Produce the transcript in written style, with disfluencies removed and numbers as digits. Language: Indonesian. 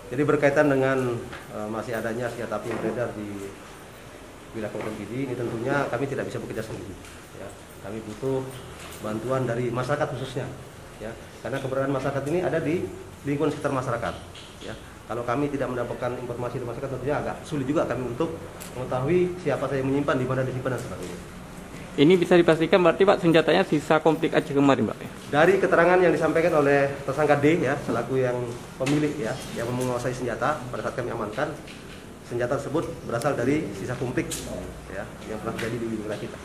Jadi berkaitan dengan masih adanya senjata api yang beredar di wilayah Kabupaten Pidi, ini tentunya kami tidak bisa bekerja sendiri. Ya. Kami butuh bantuan dari masyarakat khususnya, ya. Karena keberadaan masyarakat ini ada di lingkungan sekitar masyarakat. Ya. Kalau kami tidak mendapatkan informasi dari masyarakat, tentunya agak sulit juga kami untuk mengetahui siapa saja yang menyimpan, di mana disimpan dan sebagainya. Ini bisa dipastikan berarti Pak senjatanya sisa konflik aja kemarin Pak? Dari keterangan yang disampaikan oleh tersangka D, ya, selaku yang pemilik, ya, yang menguasai senjata pada saat kami amankan, senjata tersebut berasal dari sisa konflik, ya, yang pernah terjadi di wilayah kita.